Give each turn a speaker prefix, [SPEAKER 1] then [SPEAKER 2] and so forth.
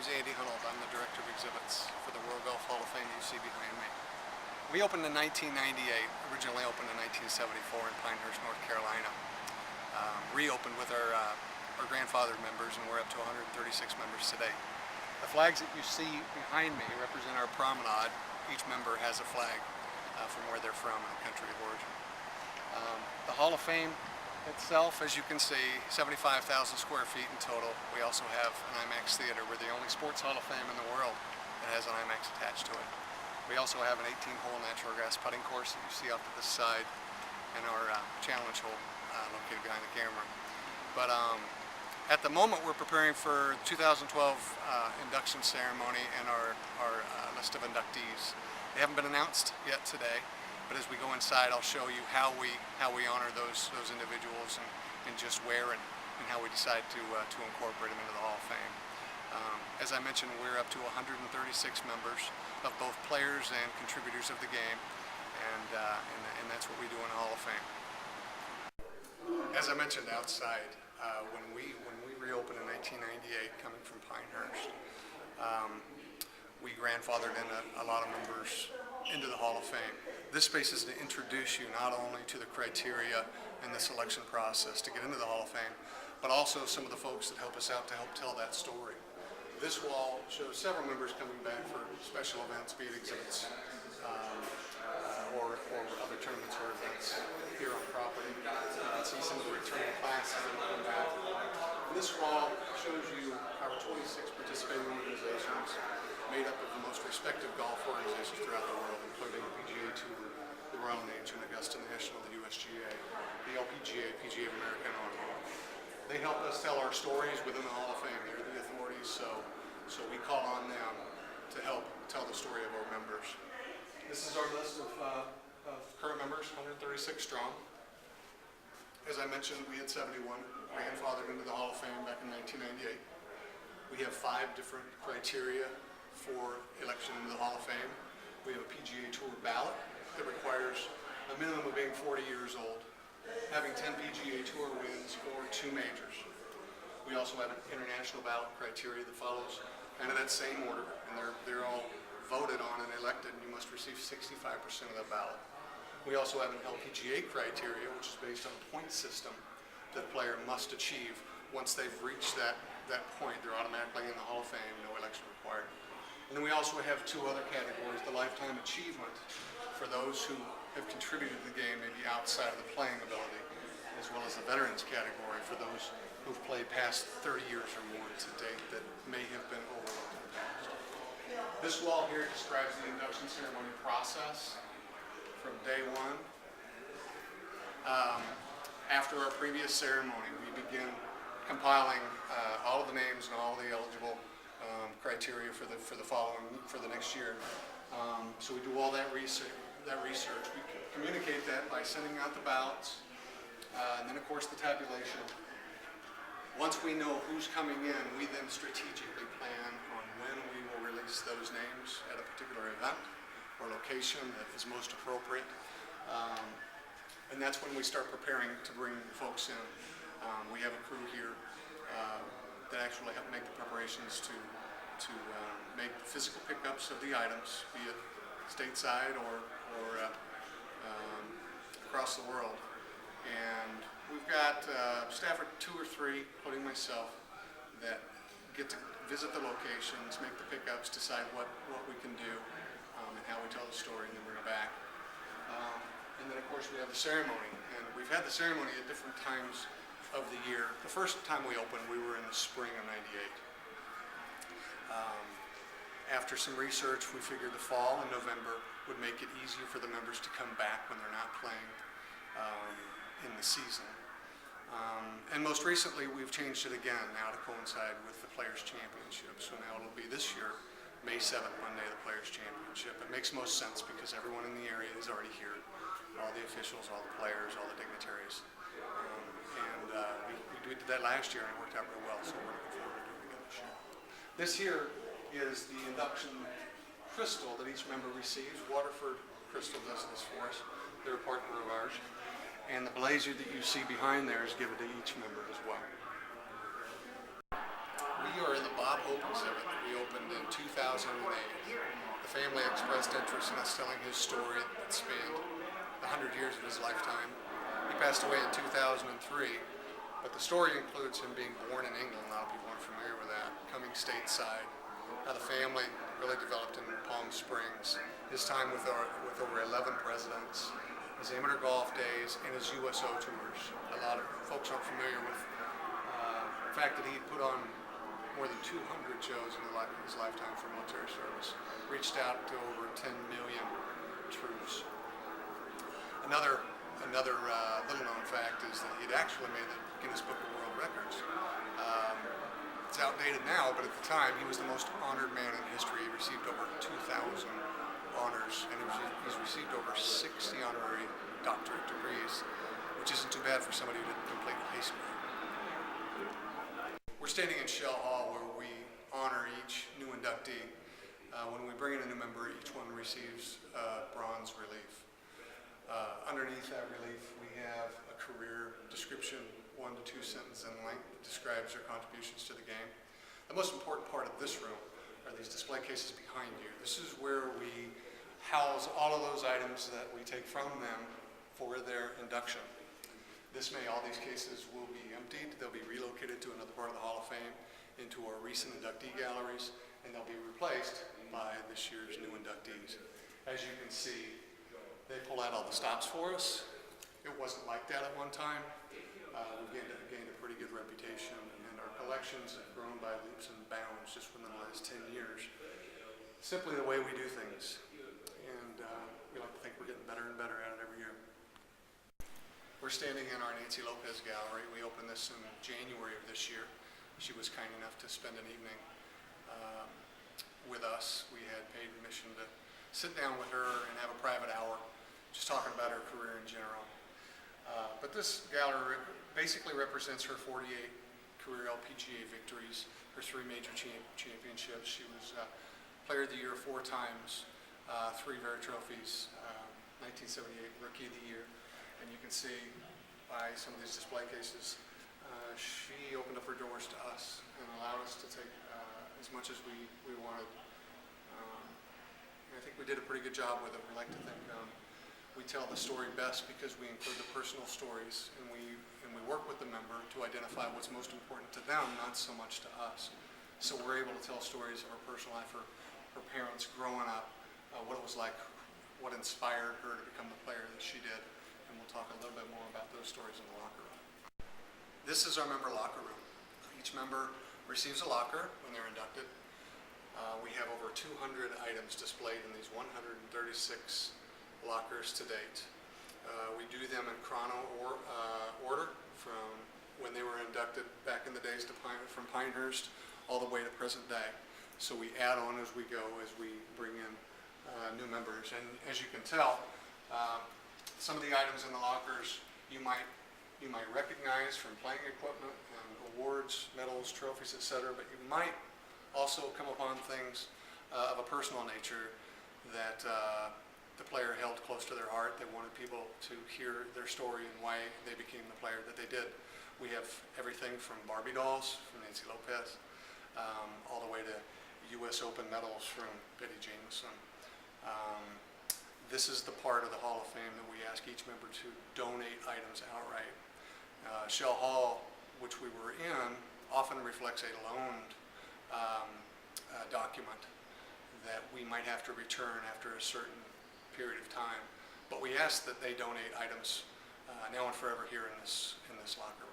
[SPEAKER 1] name's Andy Hunold. I'm the Director of Exhibits for the World Golf Hall of Fame you see behind me. We opened in 1998, originally opened in 1974 in Pinehurst, North Carolina. Reopened with our grandfathered members, and we're up to 136 members today. The flags that you see behind me represent our promenade. Each member has a flag from where they're from and the country of origin. The Hall of Fame itself, as you can see, 75,000 square feet in total. We also have an IMAX theater. We're the only sports Hall of Fame in the world that has an IMAX attached to it. We also have an 18-hole natural gas putting course that you see off to this side, and our challenge hole located behind the camera. But at the moment, we're preparing for 2012 induction ceremony and our list of inductees. They haven't been announced yet today. But as we go inside, I'll show you how we honor those individuals and just where and how we decide to incorporate them into the Hall of Fame. As I mentioned, we're up to 136 members of both players and contributors of the game, and that's what we do in the Hall of Fame. As I mentioned outside, when we reopened in 1998, coming from Pinehurst, we grandfathered in a lot of members into the Hall of Fame. This space is to introduce you not only to the criteria and the selection process to get into the Hall of Fame, but also some of the folks that help us out to help tell that story. This wall shows several members coming back for special events, be it exhibits or other tournaments or events here on property. You can see some of the returning classes that have come back. And this wall shows you our 26 participating organizations made up of the most respected golf organizations throughout the world, including the PGA Tour, the Royal Nature, Augusta National, the USGA, the LPGA, PGA of America, and on. They help us tell our stories within the Hall of Fame. They're the authorities, so we call on them to help tell the story of our members. This is our list of current members, 136 strong. As I mentioned, we had 71 grandfathered into the Hall of Fame back in 1998. We have 5 different criteria for election into the Hall of Fame. We have a PGA Tour ballot that requires a minimum of being 40 years old, having 10 PGA Tour wins or 2 majors. We also have an international ballot criteria that follows kind of that same order, and they're all voted on and elected, and you must receive 65% of the ballot. We also have an LPGA criteria, which is based on a point system that a player must achieve. Once they've reached that point, they're automatically in the Hall of Fame, no election required. And then we also have 2 other categories, the lifetime achievement for those who have contributed to the game maybe outside of the playing ability, as well as the veterans category for those who've played past 30 years or more to date that may have been overlooked in the past. This wall here describes the induction ceremony process from day one. After our previous ceremony, we begin compiling all of the names and all the eligible criteria for the next year. So we do all that research. We communicate that by sending out the ballots, and then of course the tabulation. Once we know who's coming in, we then strategically plan on when we will release those names at a particular event or location that is most appropriate. And that's when we start preparing to bring folks in. We have a crew here that actually help make the preparations to make the physical pickups of the items, be it stateside or across the world. And we've got staff of 2 or 3, including myself, that get to visit the locations, make the pickups, decide what we can do, and how we tell the story, and then bring it back. And then of course we have the ceremony, and we've had the ceremony at different times of the year. The first time we opened, we were in the spring of '98. After some research, we figured the fall in November would make it easier for the members to come back when they're not playing in the season. And most recently, we've changed it again now to coincide with the Players' Championship. So now it'll be this year, May 7th, Monday, the Players' Championship. It makes most sense because everyone in the area is already here. All the officials, all the players, all the dignitaries. We did that last year and it worked out real well, so we're looking forward to doing it again this year. This here is the induction crystal that each member receives. Waterford Crystal does this for us. They're a partner of ours. And the blazer that you see behind there is given to each member as well. We are in the Bob Hope exhibit that we opened in 2008. The family expressed interest in us telling his story that spanned the 100 years of his lifetime. He passed away in 2003, but the story includes him being born in England. A lot of people aren't familiar with that. Coming stateside, how the family really developed in Palm Springs, his time with over 11 presidents, his amateur golf days, and his USO tours. A lot of folks aren't familiar with the fact that he put on more than 200 shows in his lifetime for military service, reached out to over 10 million troops. Another little known fact is that he'd actually made the Guinness Book of World Records. It's outdated now, but at the time he was the most honored man in history. He received over 2,000 honors, and he's received over 60 honorary doctorate degrees, which isn't too bad for somebody who didn't complete high school. We're standing in Shell Hall where we honor each new inductee. When we bring in a new member, each one receives bronze relief. Underneath that relief, we have a career description, 1 to 2 sentences in length, that describes their contributions to the game. The most important part of this room are these display cases behind you. This is where we house all of those items that we take from them for their induction. All these cases will be emptied. They'll be relocated to another part of the Hall of Fame, into our recent inductee galleries, and they'll be replaced by this year's new inductees. As you can see, they pull out all the stops for us. It wasn't like that at one time. We've gained a pretty good reputation, and our collections have grown by leaps and bounds just within the last 10 years. Simply the way we do things, and we like to think we're getting better and better at it every year. We're standing in our Nancy Lopez gallery. We opened this in January of this year. She was kind enough to spend an evening with us. We had paid admission to sit down with her and have a private hour, just talking about her career in general. But this gallery basically represents her 48 career LPGA victories, her 3 major championships. She was Player of the Year 4 times, 3 VERA trophies, 1978 Rookie of the Year. And you can see by some of these display cases, she opened up her doors to us and allowed us to take as much as we wanted. And I think we did a pretty good job with it. We like to think we tell the story best because we include the personal stories, and we work with the member to identify what's most important to them, not so much to us. So we're able to tell stories of her personal life, her parents growing up, what it was like, what inspired her to become the player that she did. And we'll talk a little bit more about those stories in the locker room. This is our member locker room. Each member receives a locker when they're inducted. We have over 200 items displayed in these 136 lockers to date. We do them in chrono order from when they were inducted back in the days from Pinehurst all the way to present day. So we add on as we go, as we bring in new members. And as you can tell, some of the items in the lockers you might recognize from playing equipment and awards, medals, trophies, etc. But you might also come upon things of a personal nature that the player held close to their heart. They wanted people to hear their story and why they became the player that they did. We have everything from Barbie dolls from Nancy Lopez, all the way to U.S. Open medals from Betty Jameson. This is the part of the Hall of Fame that we ask each member to donate items outright. Shell Hall, which we were in, often reflects a loaned document that we might have to return after a certain period of time. But we ask that they donate items now and forever here in this locker room.